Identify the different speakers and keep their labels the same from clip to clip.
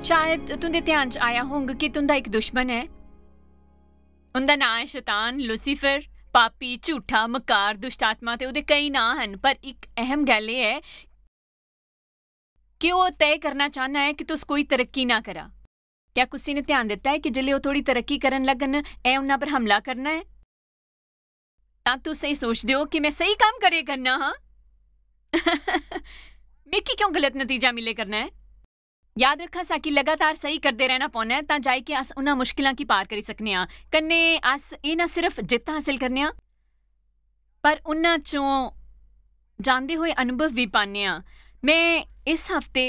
Speaker 1: शायद तुंदे ध्यान च आया होंग कि तुंदा एक दुश्मन है। उंदा नाम है शैतान, लूसीफर, पापी, झूठा, मकार, दुष्टात्मा ते उहदे कई नाम हैं। पर एक अहम गल ये है कि वह तय करना चाहना है कि तुस कोई तरक्की ना करा। क्या किसी ने ध्यान दिता है कि जिले वह थोड़ी तरक्की करन लगन ए उन्हां पर हमला करना है? तां तुस सही सोचदे हो कि मैं सही काम करे करना हाँ मिकी क्यों गलत नतीजा मिले करना है? याद रखा सा कि लगातार सही करते रहना पौना है तां जाए कि अस उन्हां मुश्किलां की पार करी सकने आ। कन्ने अस ये ना सिर्फ जित हासिल करने आ पर उन्हां चों जांदे होए अनुभव भी पाने आ। मैं इस हफ्ते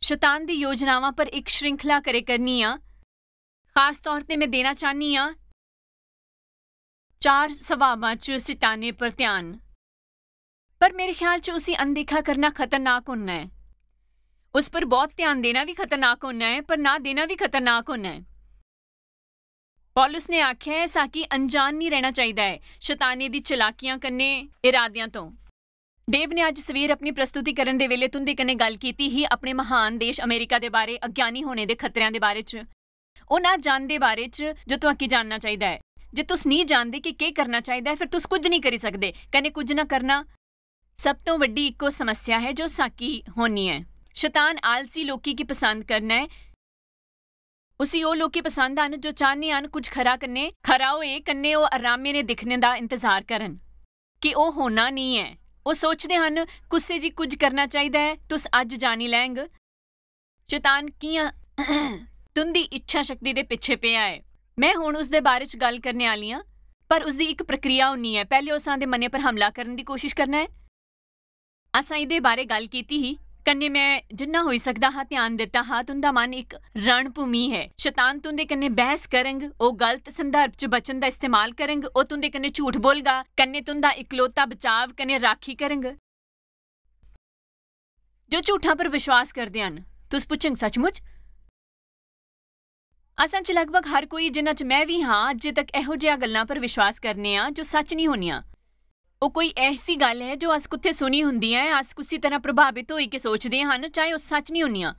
Speaker 1: शैतान दी योजनावां पर एक श्रृंखला करे करनी आ। खास तौर ते मैं देना चाहनी आ 4 सवाबां च शैताने पर ध्यान। पर मेरे ख्याल च उसी अनदेखा करना खतरनाक होना है। उस पर बहुत ध्यान देना भी खतरनाक होना है पर ना देना भी खतरनाक होना है। पौलुस ने आख्या है साकी अनजान नहीं रहना चाहिए है शैताने दी चलाकियां कन्ने इरादियां तो। डेव ने अज सवेर अपनी प्रस्तुति करन दे वेले तुंदे कन्ने गल कीती ही अपने महान देश अमेरिका दे बारे, अज्ञानी होने दे खतरियां दे बारे च, ओ ना जानदे बारे च जो तुहां जानना चाहिए है। जे तुस नहीं जानदे कि केह् करना चाहिए है फिर तुस कुछ नहीं करी सकदे। कन्ने कुछ ना करना सब तो वड्डी इक्को समस्या है जो साकी होनी है। शैतान आलसी लोकी की पसंद करना है। उसी ओ लोकी पसंद आन जो चाहने आन कुछ खरा कन्ने खरा होए कन्ने ओ आरामे ने दिखने दा इंतजार करन कि ओ होना नहीं है। वो सोचते हैं कुसे जी कुछ करना चाहिए है तुस अज जानी लैंग। शैतान कियां तुंदी इच्छा शक्ति दे पिछे पिया है। मैं हुण उसदे बारे च गल करने आली हां पर उसदी एक प्रक्रिया होनी है। पहले असां दे मने पर हमला करन दी कोशिश करना है। असां इहदे बारे गल कीती ही कन्ने मैं जिन्ना होई सकदा हा ध्यान दिता हा। तुंदा मन एक रणभूमि है। शैतान तुंदे कन्ने बहस करंग, ओ गलत संदर्भ च बचन दा इस्तेमाल करंग, ओ तुंदे कन्ने झूठ बोलगा, कन्ने तुंदा इकलौता बचाव कन्ने राखी करंग। जो झूठा पर विश्वास करदे हन तुस पुछंग सचमुच? असां च लगभग हर कोई जिन्हां च मैं भी हां अजे तक इहो जिहा गल्लां पर विश्वास करने आ जो सच नहीं होनियां। ਉਹ कोई ऐसी गल है जो अस कुत्थे सुनी हुंदी है, अस किसी तरह प्रभावित होई के सोचदे हन चाहे ਉਹ सच नहीं होनियां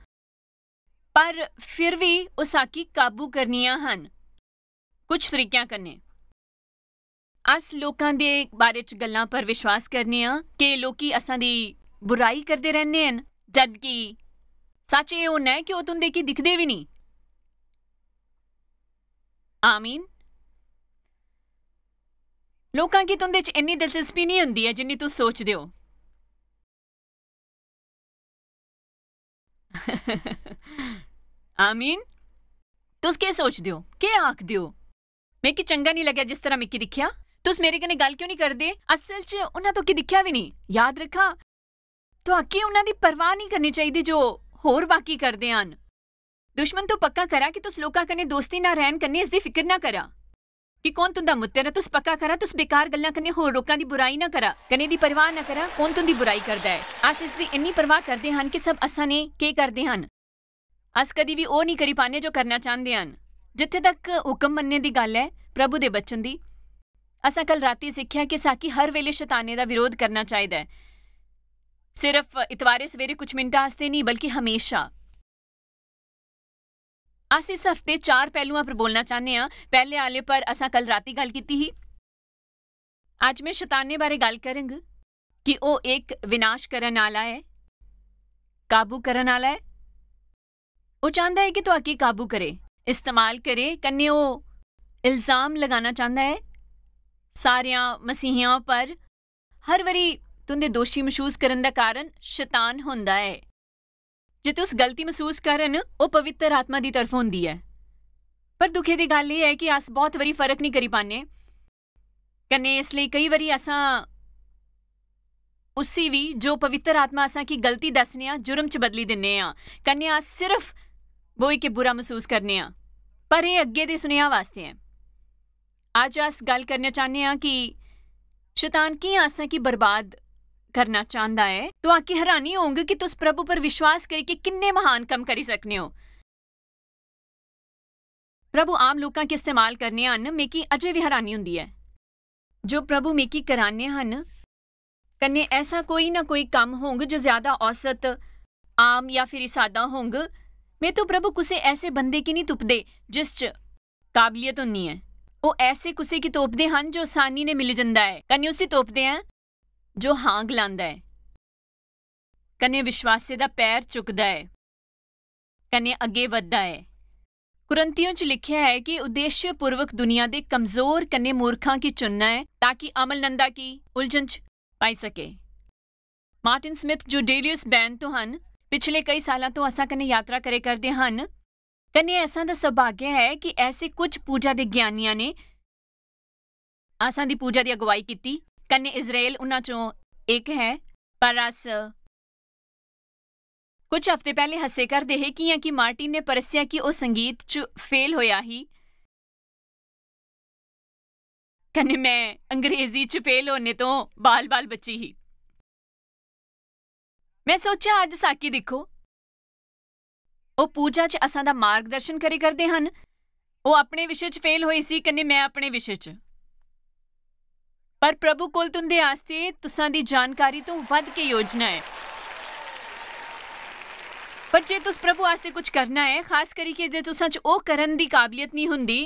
Speaker 1: पर फिर भी ਉਹ साकी काबू करनियां हन कुछ तरीकियां कन्ने। अस लोकां दे बारे च गल्लां पर विश्वास करने आ कि लोकी असां दी बुराई करदे रहने हन जबकि सच ਇਹ होना है कि ਉਹ तुंदे की दिखदे भी नहीं। आमीन। लोकां की तुंदे च इन्नी दिलचस्पी नहीं हुंदी है जिन्नी तुस सोचदे हो। आमीन। तुस केह् सोचदे हो, केह् आखदे हो? मिगी चंगा नहीं लग्या जिस तरह मिगी दिक्खेआ। तुस मेरे कन्नै गल क्यों नहीं करदे? असल च उन्हां तो की दिक्खेआ भी नहीं। याद रखा तुहाकी उन्हां दी परवाह नहीं करनी चाहिदी जो होर बाकी करदे हन। दुश्मन तो पक्का करा कि तुस लोकां कन्नै दोस्ती ना रहन कन्नै इसदी फिक्र ना करा कि कौन तुंदा मुत्तर है। तुस पक्का करा तुस बेकार गल्लां कन्नै होर लोकां दी बुराई ना करा, कन्नै दी परवाह ना करा कौन तुंदी बुराई करदा है। अस इसदी इन्नी परवाह करदे हन कि सब असां ने केह् करदे हन। अस कदी भी ओह् नहीं करी पाने जो करना चाहंदे हन। जित्थे तक हुक्म मनने दी गल है प्रभु दे बचन दी, असां कल राती सिक्ख्या कि साकी हर वेले शैताने दा विरोध करना चाहिदा है। सिर्फ इतवारे सवेरे कुछ मिंटां आस्ते नहीं बल्कि हमेशा। अस इस हफ्ते 4 पहलुआं पर बोलना चाहने आ। पहले आले पर असां कल राती गल कीती ही। अज मैं शैताने बारे गल करंग कि ओह एक विनाश करन आला है, काबू करन आला है। ओह चाहता है कि तुहाकी काबू करे, इस्तेमाल करे, कन्ने ओह इल्जाम लगाना चाहता है सारियां मसीहियां पर। हर वारी तुंदे दोषी महसूस करन दा कारण शैतान हुंदा है। जे तुस गलती महसूस करन वो पवित्र आत्मा की तरफ होंदी है। पर दुखे की गल यह है कि अस बहुत वारी फर्क नहीं करी पाने कन्ने इसलिए कई बारी असां उसी भी जो पवित्र आत्मा असां की गलती दसने आ जुर्म च बदली दिन्ने आ। कन्ने अस सिर्फ बोई के बुरा महसूस करने आ पर यह अगे दे सुनेहा वास्ते है। अज अस गल करने चाहने आ कि शैतान कियां असां की बर्बाद करना चाहता है। तो आकी हैरानी होंगे कि तुस प्रभु पर विश्वास करके किन्ने महान कम करी सकने हो। प्रभु आम लोगों के इस्तेमाल करने हन मिकी अजे भी हैरानी हुंदी है जो प्रभु मिकी कराने हन। कन्ने ऐसा कोई ना कोई कम होंग जो ज्यादा औसत आम या फिर सादा होंग। मैं तो प्रभु कुसे ऐसे बंदे की नहीं तुपदे जिस च काबलियत होनी है। वो ऐसे कुसे की तोपदे हैं जो आसानी ने मिल जाता है। कन्ने उसी तोपदे हैं जो हाँ गलांदा है, कन्ने विश्वासे दा पैर चुकदा है, कन्ने अगे वधदा है। कुरंतियों च लिखिया है कि उद्देश्य पूर्वक दुनिया दे कमजोर कन्ने मूर्खां की चुनना है ताकि अमलनंदा की उलझन च पाई सके। मार्टिन स्मिथ जो डेलियस बैंड तो हन पिछले कई सालों तो असा कन्ने यात्रा करे करते हन। कन्ने ऐसा दा सौभाग्य है कि ऐसे कुछ पूजा दे ज्ञानियां ने आसा दी पूजा दी अगवाई की। कन्ने इजराइल उन्हां चों एक है, पर अस कुछ हफ्ते पहले हसे करदे हे कियां कि मार्टिन ने परस्या कि ओ संगीत च फेल होया ही, कन्ने मैं अंग्रेजी च फेल होने तो बाल बाल बची ही। मैं सोचा अज साकी दिखो, ओ पूजा च असां दा मार्गदर्शन करे करदे हन। ओ अपने विषय च फेल होई सी, कन्ने मैं अपने विषय च। पर प्रभु कोल तुंदे आस्ते तुसां दी जानकारी तो वध के योजना है। पर जे तुस प्रभु आस्ते कुछ करना है, खास करी के जे तुसां च ओ करन दी काबलियत नहीं हुंदी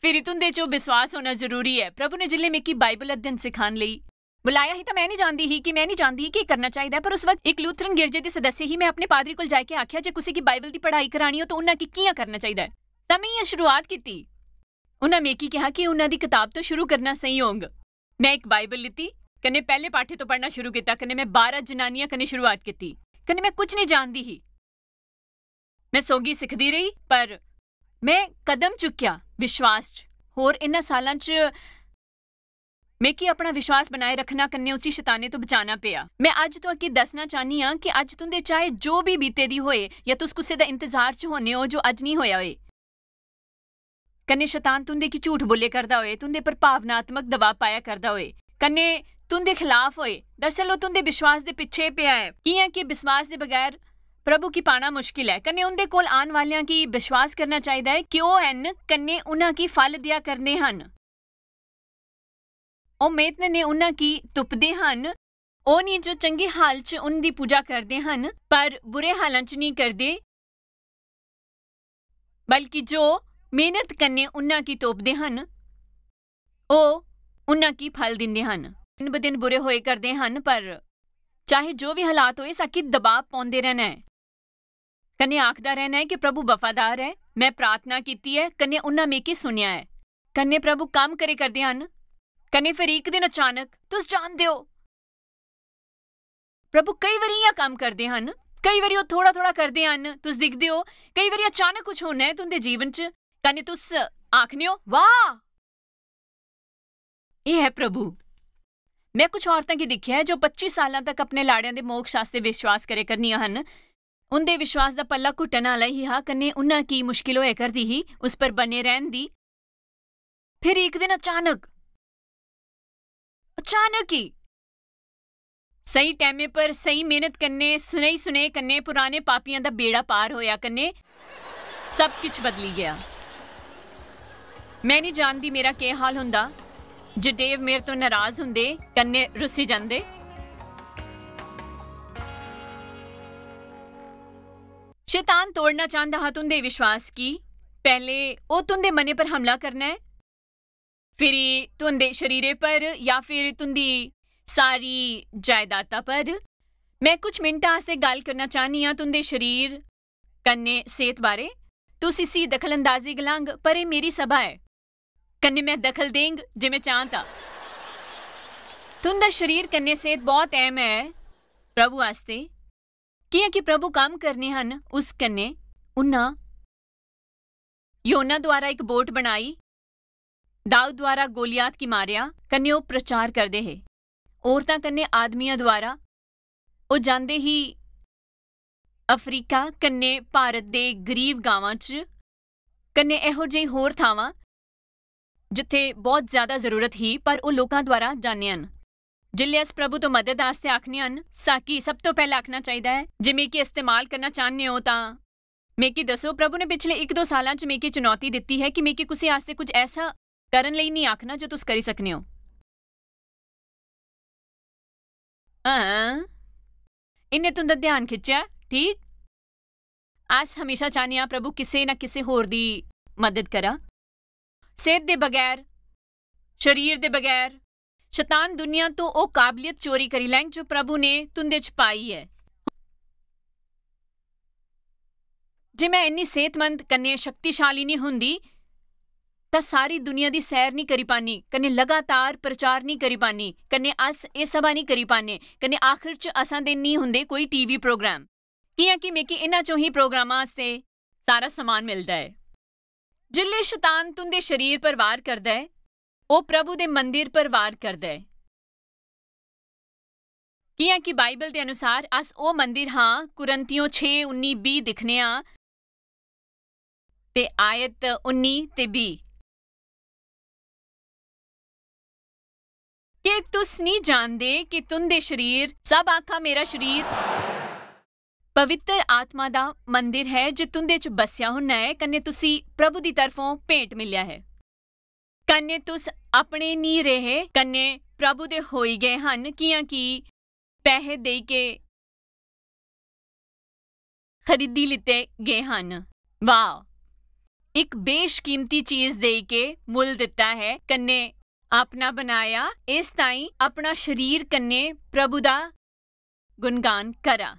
Speaker 1: फिर तुंदे च विश्वास होना जरूरी है। प्रभु ने जिले मिकी बाइबल अध्ययन सिखान लई बुलाया ही तो मैं नहीं जानती ही कि करना चाहिए। पर उस वक्त एक लूथरन गिरजे के सदस्य ही मैं अपने पादरी को जाके आख्या जे कुसी की बाइबल की पढ़ाई करानी हो तो उन्हें कियां करना चाहिए। तब मैं शुरुआत की। उन्हें मेकी कहा कि उन्होंने किताब तो शुरू करना सही होंगे। मैं एक बाइबल लीती, कने पहले पाठे तो पढ़ना शुरू किया, कने मैं 12 जनानियां कने शुरुआत की, कने मैं कुछ नहीं जानती ही। मैं सोगी सिखदी रही, पर मैं कदम चुक्या विश्वास च। होर इन्हां सालां च मैं कि अपना विश्वास बनाए रखना कन्ने उसी शैताने तो बचाना पिया। मैं अज तो अगे दसना चाहनी हाँ कि अज तुंदे चाहे जो भी बीते दी होए या तुस कुसे दा इंतजार च होने हो जो अज नहीं होया होए, कन्ने शैतान तुंदे की झूठ बोले करदा होए, तुंदे पर भावनात्मक दबाव पाया करदा होए, कन्ने तुंदे खिलाफ होए, दरअसल वो तुंदे विश्वास दे पिछे पिया है। कियां कि विश्वास दे बगैर प्रभु की पाना मुश्किल है। कन्ने उनदे कोल आन वालियां की विश्वास करना चाहिए है कि वो हन, कन्ने उन्हां की फल दिया करने हन। ओ मेतने ने उन्हां की तुपदे हन। ओ नहीं जो चंगे हाल च उनकी पूजा करते हन, पर बुरे हालां च नहीं करते, बल्कि जो मेहनत करने उन्हां की तोपदे हन, ओ उन्हां की फल दिंदे हन। दिन ब दिन बुरे होए करते हन, पर चाहे जो भी हालात होए साकी दबाव पाउंदे रहना है, कन्ने आखदा रहना है कि प्रभु वफादार है, मैं प्रार्थना की है, कन्ने उन्हां मेकी सुनिया है, कन्ने प्रभु काम करे करते हन। कन्ने फिर एक दिन अचानक तुस जानदे हो प्रभु कई बारी यह काम करते हन, कई बारी थोड़ा थोड़ा करते हन, तुस दिखदे हो, कई बारी अचानक कुछ होना है तुंदे जीवन च, कन्ने तुस आखने हो वाह ये है प्रभु। मैं कुछ औरतां की दिखिया है जो 25 साल तक अपने लाड़ियां दे मोक्ष आस्ते विश्वास करे करनियां हन। उनदे विश्वास दा पल्ला घुटन आला ही हा, कन्ने उन्हां की मुश्किल होए करदी ही उस पर बने रहन दी। फिर एक दिन अचानक ही सही टाइमे पर सही मेहनत करने सुने कन्ने पुराने पापियां दा बेड़ा पार होया, कन्ने सब कुछ बदली गया। मैं नहीं जानती मेरा क्या हाल हुंदा जे डेव मेरे तो नाराज हुंदे, कन्ने रुसी जांदे। शैतान तोड़ना चाहता हा तुंदे विश्वास की। पहले ओ तुंदे मने पर हमला करना है, फिर तुंदे शरीरे पर या फिर तुंदी सारी जायदादा पर। मैं कुछ मिनटां आस्ते गल करना चाहनी हाँ तुंदे शरीर कन्ने सेहत बारे। तुस इसी दखल अंदाजी गलांग, पर यह मेरी सभा है, कन्ने मैं दखल देंग जे मैं चाहता। तुंदा शरीर कन्ने सेहत बहुत अहम है प्रभु आस्ते, कियां कि प्रभु काम करने हन उस कन्ने। उन्हां योना द्वारा एक बोट बनाई, दाऊद द्वारा गोलियात की मारिया, कन्ने ओ प्रचार करदे हे। औरतां कन्ने आदमियां द्वारा ओ जांदे ही अफ्रीका कन्ने भारत दे गरीब गांवां च, कन्ने एहो जेही होर थावां जिथे बहुत ज्यादा जरूरत ही, पर ओ लोकां द्वारा जाने हन। जिल्ले अस प्रभु तो मदद आस्ते आखने हन, साकी सब तो पहले आखना चाहिए है जे मेकी इस्तेमाल करना चाहने हो तां मेकी दसो। प्रभु ने पिछले 1-2 सालां च मेकी चुनौती दित्ती है कि मेकी कुसी आस्ते कुछ ऐसा करन लई नहीं आखना जो तुस करी सकने हो। इन्हें तुंदा ध्यान खिंचा, ठीक? अस हमेशा चाहने प्रभु किसी ना किसी होर दी मदद करा। सेहत दे बगैर, शरीर दे बगैर शैतान दुनिया तो वो काबलियत चोरी करी लैंग जो प्रभु ने तुंदे च पाई है। जे मैं इन्नी सेहतमंद कन्ने शक्तिशाली नहीं हुंदी तां सारी दुनिया दी सैर नहीं करी पानी, कन्ने लगातार प्रचार नहीं करी पानी, कन्ने अस एह सभा नहीं करी पाने, कन्ने आखिर च असां दे नहीं हुंदे कोई टीवी प्रोग्राम। कियां कि मिकी इन्हां चों ही प्रोग्रामां आस्ते सारा समान मिलदा है। जिल्ले शैतान तुंदे शरीर पर वार करदा है, ओह प्रभु दे मंदिर पर वार करदा है। कियां कि बाइबल दे अनुसार अस ओह मंदिर हां, कुरंतियों 6:19-20 दिखने आं ते आयत 19 ते 20 कि तुस नहीं जानदे कि तुंदे शरीर, सब आखा मेरा शरीर पवित्र आत्मा दा मंदिर है जो तुंदे च बस्या हुन्ना है, कन्ने तुसी प्रभु दी तरफों भेंट मिलिया है। कन्ने तुस अपने नहीं रहे, कन्ने प्रभु दे होई गए हन, कियां कि पैहे देई के खरीदी लिते गए हन। वाह, एक बेशकीमती चीज देई के मुल दिता है, कन्ने अपना बनाया, इस ताई अपना शरीर कन्ने प्रभु दा गुणगान करा।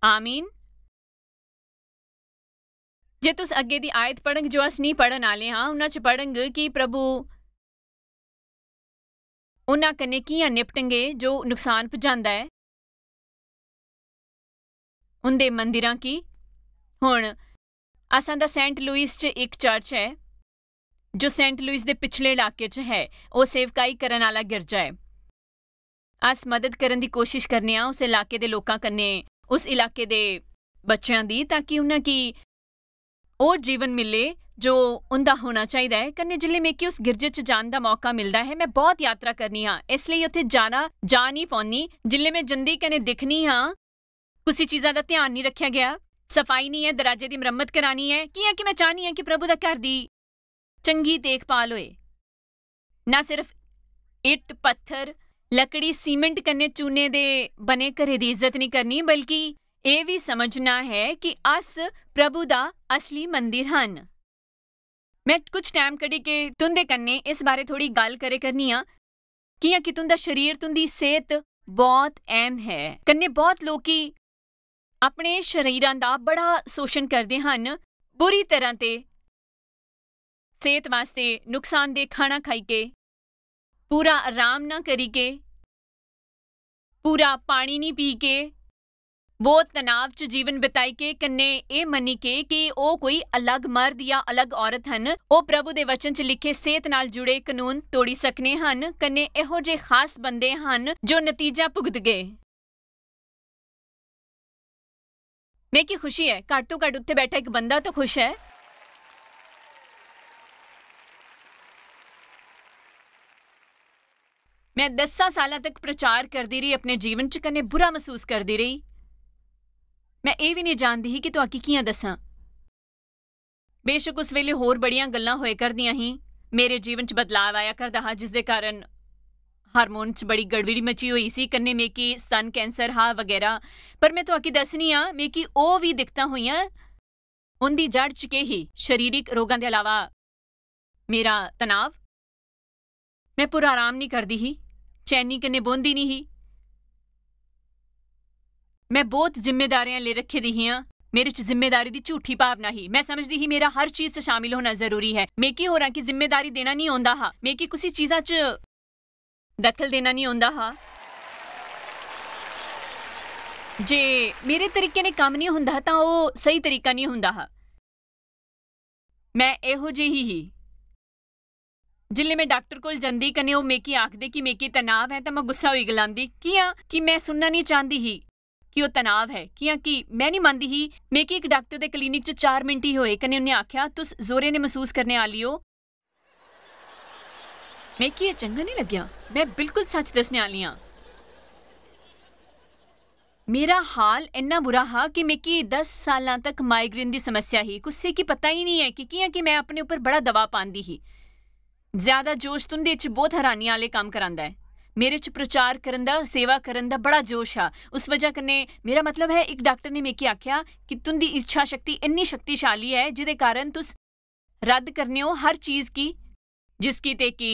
Speaker 1: आमीन। जे तुस अगे दी आयत पढ़ंग जो अस नहीं पढ़न आले हां, उन्हां च पढ़ंग कि प्रभु उन्हां कन्ने कियां निपटंगे जो नुकसान पहुंचांदा है उंदे मंदिरां की। हुण असां दा सेंट लुइस च एक चर्च है जो सेंट लुइस दे पिछले इलाके च है, वो सेवकाई करन आला गिरजा है। अस मदद करन दी कोशिश करने आं उस इलाके दे लोकां कन्ने, उस इलाके दे बच्चों दी, ताकि उन्हां की और जीवन मिले जो उंदा होना चाहिए है। कन्ने जिल्ले मिगी उस गिरजे च जान दा मौका मिलदा है, मैं बहुत यात्रा करनी हाँ, इसलिए उत्थे जाना जा नहीं पाउंदी। जिल्ले मैं जंदी कन्ने दिखनी हाँ कुछ चीज़ां दा ध्यान नहीं रखा गया, सफाई नहीं है, दराजे दी मरम्मत करानी है, कियां कि मैं चाहनी है कि प्रभु दा घर दी चंगी देखभाल होए। ना सिर्फ इट पत्थर लकड़ी सीमेंट कन्ने चूने दे बने घरे दी इज्जत नहीं करनी, बल्कि ये भी समझना है कि अस प्रभु दा असली मंदिर हन। मैं कुछ टाइम कड़ी के तुंदे कन्ने इस बारे थोड़ी गल करे करनी आ, कियां कि तुंदा शरीर, तुंदी सेहत बहुत अहम है। कन्ने बहुत लोकी अपने शरीरां दा बड़ा शोषण करदे हन, बुरी तरह ते सेहत वास्ते नुकसानदेह खाना खाई के, पूरा आराम ना करी के, पूरा पानी नहीं पी के, बहुत तनाव च जीवन बिताई के, कन्ने ए मनी के कि ओ कोई अलग मर्द या अलग औरत हन, ओ प्रभु दे वचन च लिखे सेहत नाल जुड़े कानून तोड़ी सकने हन। कन्ने एहो जे खास बंदे हन जो नतीजा भुगत गए। मैं की खुशी है, घट तो घट उत्थे बैठा एक बंदा तो खुश है। मैं 10 साल तक प्रचार करती रही अपने जीवन च, कन्ने बुरा महसूस करती रही। मैं ये भी नहीं जानती ही कि तुहाकी कियां दसां। बेशक उस वेले होर बड़ियां गल्लां होए करदियां ही, मेरे जीवन च बदलाव आया करदा हा, जिस दे कारण हारमोन च बड़ी गड़बड़ी मची हुई सी, कन्ने मेकी स्तन कैंसर हा वगैरह। पर मैं तुहाकी दसनी आ, मेकी ओ भी दिक्कतां होईयां, उंदी जड़ च के ही शरीरिक रोगां दे अलावा मेरा तनाव, मैं पूरा आराम नहीं करदी ही, चैनी कन्ने बोंदी नहीं ही। मैं बहुत जिम्मेदारियां ले रखी दी हियां, मेरे च जिम्मेदारी दी झूठी भावना ही। मैं समझदी ही मेरा हर चीज च शामिल होना जरूरी है। मेकी होरां की जिम्मेदारी देना नहीं होंदा हा, मेकी कुछ चीज़ां च दखल देना नहीं होंदा हा। जे मेरे तरीके ने काम नहीं होंदा तां ओह सही तरीका नहीं होंदा हा। मैं एहो जेही ही। जिल्ले मैं डॉक्टर कोल जंदी, कन्ने ओह मेकी आखदे कि मेकी तनाव है, तां मैं गुस्सा होई गलांदी कियां कि मैं सुनना नहीं चाहती ही कि वह तनाव है, कियां कि मैं नहीं मानती ही। मेकी एक डॉक्टर दे क्लीनिक च 4 मिनट ही होए, कन्ने उन्हें आख्या तुस जोरे ने महसूस करने आली हो। मेकी ये चंगा नहीं लग्या, मैं बिल्कुल सच दसने आली हां। मेरा हाल इन्ना बुरा हा कि मेकी 10 साल तक माइग्रेन की समस्या ही। कुछ की पता ही नहीं है कि कियां कि मैं अपने ऊपर बड़ा दबाव पांदी ही। ज्यादा जोश तुंदे च बहुत हैरानी आले काम करांदा है। मेरे च प्रचार करन दा सेवा करन दा बड़ा जोश आ। उस वजह कन्नै मेरा मतलब है एक डॉक्टर ने मिगी आख्या कि तुंदी इच्छा शक्ति इन्नी शक्तिशाली है जिदे कारण तुस रद्द करने हो हर चीज की जिसकी ते की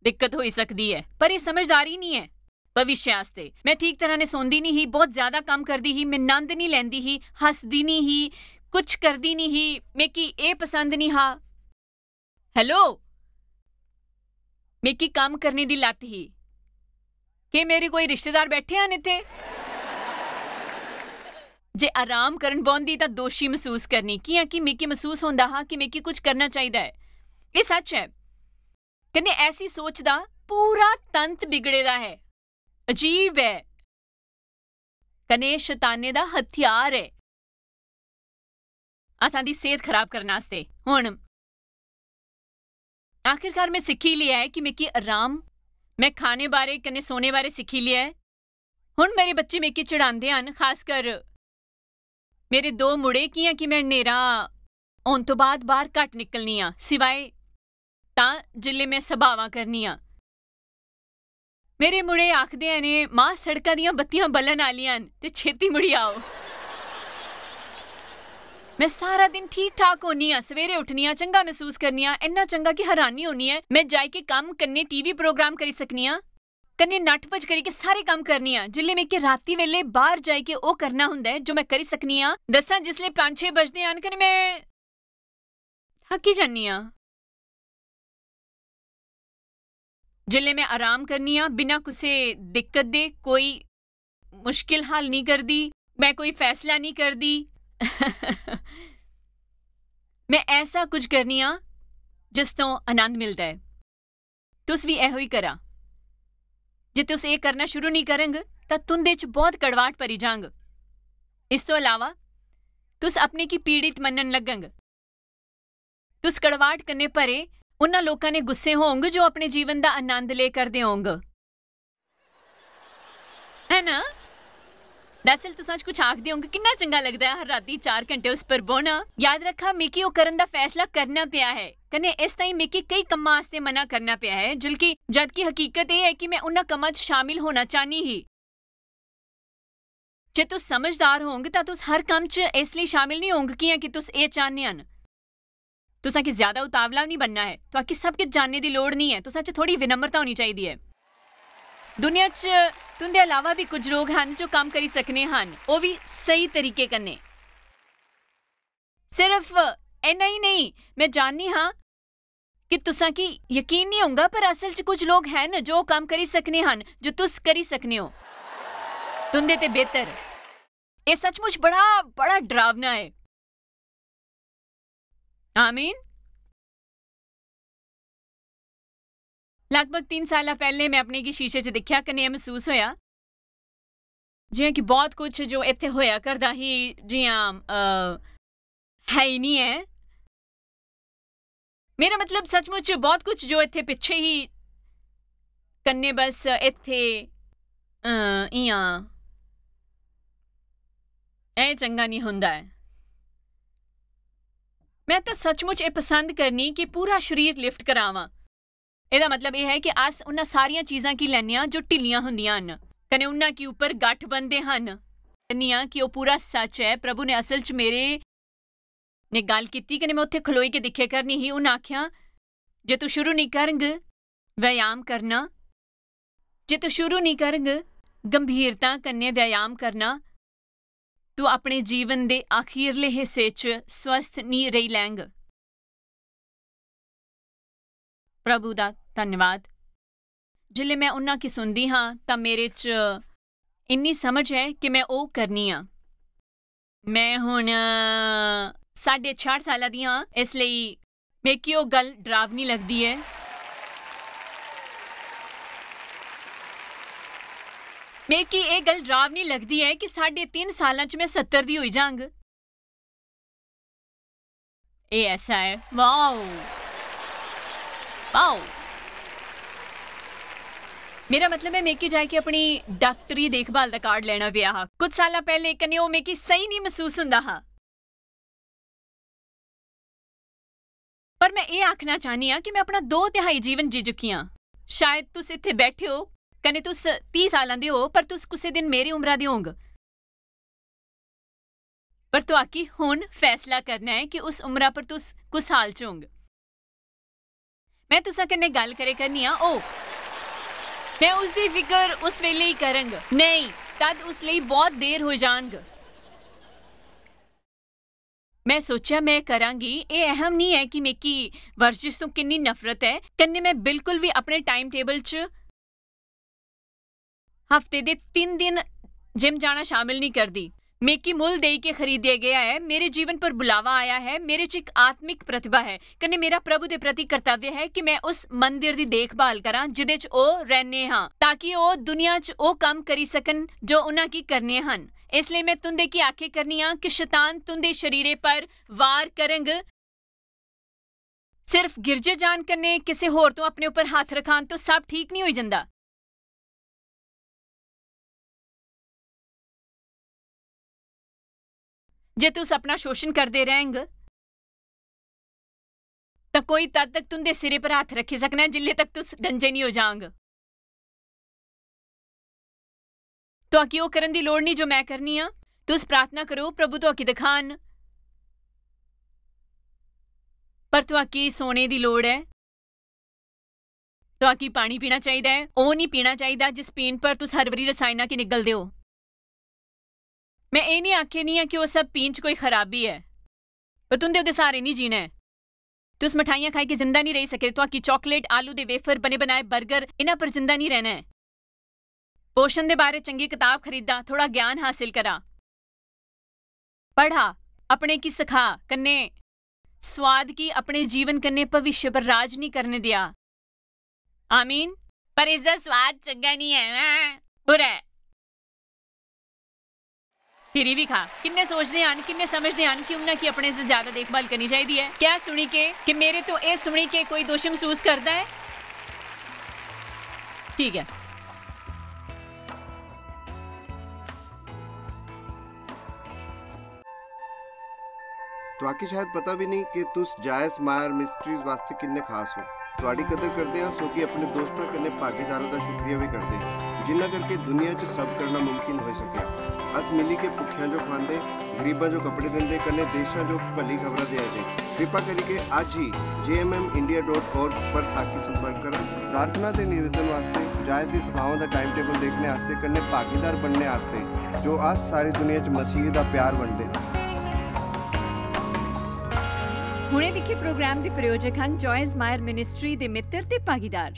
Speaker 1: दिक्कत होई सकदी है। पर ये समझदारी नहीं है भविष्य आस्ते। मैं ठीक तरह ने सोंदी नहीं ही, बहुत ज्यादा काम करदी ही, मैं नंद नहीं लैंदी ही, हसदी नहीं ही, कुछ करदी नहीं ही, मिगी ए पसंद नहीं हा। हेलो, मिगी काम करने दी लत ही कि मेरे कोई रिश्तेदार बैठे हैं इत्थे जे आराम करन बौंदी तां दोषी महसूस करनी कियां कि मिगी महसूस होंदा हा कि मिगी कुछ करना चाहिदा है। ये सच है। कन्नै ऐसी सोच दा पूरा तंत बिगड़े दा है। अजीब है। कन्नै शैताने दा हथियार है असां दी सेहत खराब करने आस्ते। हुण आखिरकार मैं सिक्खी लिया है कि मिगी आराम, मैं खाने बारे कन्नै सोने बारे सिक्खी लिया है। हुण मेरे बच्चे मिगी चिढ़ांदे हन, खासकर मेरे 2 मुड़े कियां कि मैं नेरा होने तो बाद बाहर घट निकलनी आ, सिवाए तां जिल्ले मैं सभावां करनी आ। मेरे मुड़े आखदे ने मां सड़कां दियां बत्तियां बलन आलियां न ते छेती मुड़ी आओ। मैं सारा दिन ठीक ठाक होनी आ, सवेरे उठनी आ, चंगा महसूस करनी आ, इन्ना चंगा कि हैरानी होनी है। मैं जाके कम कन्नै टीवी प्रोग्राम करी सकनी आ, कन्नै नट भज करी के सारे काम करनी आ। जिल्ले मिगी राती वेले बाहर जाके ओ करना हुंदा है जो मैं करी सकनी आ, दस्सां जिसले 5-6 बजदे आन कन्नै मैं थकी जानी आ। जिल्ले मैं आराम करनी आ बिना कुसे दिक्कत दे, कोई मुश्किल हल नहीं करदी, मैं कोई फैसला नहीं करदी मैं ऐसा कुछ करनी आ जिस तो आनंद मिलता है। तुस भी एहो ही करा। जे तुस ये करना शुरू नहीं करंग तां तुंदे च बहुत कड़वाहट भरी जांग। इस तो अलावा तुस अपने की पीड़ित मनन लगंग। तुस कड़वाहट कन्नै भरे उन्हां लोकां ने गुस्से होंग जो अपने जीवन दा आनंद ले करदे होंग, है ना? दरअसल तुस अज कुछ आखदे होंगे किन्ना चंगा लगदा है हर राती 4 घंटे उस पर बौह्ना। याद रखा मिकी ओह् करन दा फैसला करना पिया है, कन्नै इस ताईं मिकी कई कम्मां आस्ते मना करना पिया है, जबकि हकीकत ये है कि मैं उन्हां कम्मां च शामिल होना चाहनी ही। जे तुस समझदार होंगे तां तुस हर कम्म च इसलिए शामिल नहीं होंगे कियां कि तुस एह् चाहने हन। तुसां कि ज्यादा उतावला नहीं बनना है, ताकि सब किश जानने दी लोड़ नहीं है। तुसां च थोड़ी विनम्रता होनी चाहिदी है। दुनिया च तुंदे अलावा भी कुछ लोग हन जो काम करी सकने हन, ओह् भी सही तरीके कन्नै। सिर्फ इन्ना ही नहीं, मैं जाननी हाँ कि तुसां की यकीन नहीं होगा, पर असल च कुछ लोग हैं जो काम करी सकने हन जो तुस करी सकने हो तुंदे ते बेहतर। ये सचमुच बड़ा बड़ा डरावना है। आमीन। लगभग 3 साल पहले मैं अपने की शीशे च दिखा कन्नै महसूस होया जियां कि बहुत कुछ जो इत्थे होया करदा ही जियां है ही नहीं है। मेरा मतलब सचमुच बहुत कुछ जो इत्थे पिछे ही कन्नै बस इत्थे इयां ए चंगा नहीं हुंदा है। मैं तो सचमुच ये पसंद करनी कि पूरा शरीर लिफ्ट करावां। ਇਹਦਾ मतलब यह है कि अस उन्हां सारियां चीज़ां की लैन्ने जो ढिल्लियां हुंदियां हन, कने उन्हां के उपर गठ बनदे हन। कहनियां कि ओह पूरा सच है। प्रभु ने असल च मेरे ने गल कीती कने मैं उत्थे खलोई के दिखे करनी ही। उन्हें आख्या जे तू शुरू नहीं करंग व्यायाम करना, जे तू शुरू नहीं करंग गंभीरता कन्नै व्यायाम करना, तू अपने जीवन दे आखिरले हिस्से च स्वस्थ नहीं रही लैंग। प्रभु दा धन्यवाद। जिल्ले मैं उन्हां की सुनदी हाँ तां मेरे च इन्नी समझ है कि मैं ओह करनी आ। मैं हुण 66 साल दी हाँ, इसलिए मिगी ओह गल डरावनी लगदी है। मिगी एह गल डरावनी लगदी है कि 3.5 सालां च मैं 70 दी होई जांग। एह ऐसा है। Wow wow. मेरा मतलब है मिगी जाके अपनी डॉक्टरी देखभाल का कार्ड लेना पिया हा कुछ साल पहले, कन्नै ओह मिगी सही नहीं महसूस हुंदा हा। पर मैं ये आखना चाहनी हाँ कि मैं अपना 2 तिहाई जीवन जी चुकी हाँ। शायद तुस इत्थे बैठे हो कने तुस 30 सालां दे हो पर तुस कुसै दिन मेरी उम्रा दे होंग। पर तुआकी हुण फैसला करना है कि उस उम्रा पर तुस कुस हाल च होंग। मैं तुसा कन्नै गल करे करनी आ मैं उसदी फिकर उस वेले ही करंग, नहीं तद उस लेई बहुत देर हो जाणग। मैं सोचा मैं करांगी। ये अहम नहीं है कि मेकी वर्जिश तो किन्नी नफरत है, कन्नै मैं बिल्कुल भी अपने टाइम टेबल च हफ्ते दे 3 दिन जिम जाना शामिल नहीं करदी। मेकी मुल देई के खरीदिया गया है, मेरे जीवन पर बुलावा आया है, मेरे च एक आत्मिक प्रतिभा है, कन्नै मेरा प्रभु दे प्रति कर्तव्य है कि मैं उस मंदिर दी देखभाल करां जिदे च ओ रहने हां, ताकि ओ दुनिया च ओ काम करी सकन जो उन्हां की करने हन। इसलिए मैं तुंदे की आखे करनी आ कि शैतान तुंदे शरीरे पर वार करंग। सिर्फ गिरजे जान कन्नै किसे होर तो अपने ऊपर हाथ रखान तो सब ठीक नहीं होई जंदा। जे तुस अपना शोषण करदे रहेंग तो कोई तद तक तुंदे सिरे पर हाथ रखी सकना जिल्ले तक तुस गंजे नहीं हो जांग। तो आकी ओ करन दी लोड़ नहीं जो मैं करनी आ। तुस प्रार्थना करो प्रभु तो आकी दिखान, पर तो आकी सोने दी लोड़ है। तो आकी पानी पीना चाहिए है, ओ नहीं पीना चाहिए जिस पीन पर तुस हर वरी रसायना की निकलदे हो। मैं ये नहीं आखे नहीं है कि वो सब पीन च कोई खराबी है, पर तुंदे उदे सहारे नहीं जीना है। तुस मिठाइयां खाई के जिंदा नहीं रह सके तो आकी चॉकलेट, आलू दे वेफर, बने बनाए बर्गर इन्हां पर जिंदा नहीं रहना है। पोषण दे बारे चंगी किताब खरीदा, थोड़ा ज्ञान हासिल करा, पढ़ा, अपने की सिखा, कन्ने स्वाद की अपने जीवन कन्ने भविष्य पर राज नहीं करने दिया। आमीन। पर इसका स्वाद चंगा नहीं है, बुरा है। फिर भी खा। किन्ने सोचते हैं, किन्ने समझते हैं कि उन्हें की अपने से ज्यादा देखभाल करनी चाहिए है। क्या सुनी के कि मेरे तो ये सुनी के कोई दोष महसूस करता है? ठीक है।
Speaker 2: तो आके शायद पता भी नहीं कि तुस जायस मायर मिस्ट्रीज वास्ते किन्ने खास हो। ਤੁਹਾਡੀ कदर करते हैं सो कि अपने दोस्तों कन्ने भागीदारों का शुक्रिया भी करते हैं जिन्ना करके दुनिया च सब करना मुमकिन हो सके। अस मिली के भुखियां जो खांदे, गरीबां जो कपड़े देंदे, कन्ने देशां जो भली खबर दे जे। कृपा करके आज ही jmmindia.org पर साखी संपर्क करा। प्रार्थना के निवेदन वास्ते, जायस दी सभाओं का टाइम टेबल देखने वास्ते, कन्ने भागीदार बनने वास्ते जो अस सारी दुनिया च मसीह का प्यार वंडदे।
Speaker 1: हुणे दिखे प्रोग्राम के प्रायोजक हैं जॉयस मायर मिनिस्ट्री के मित्र ते भागीदार।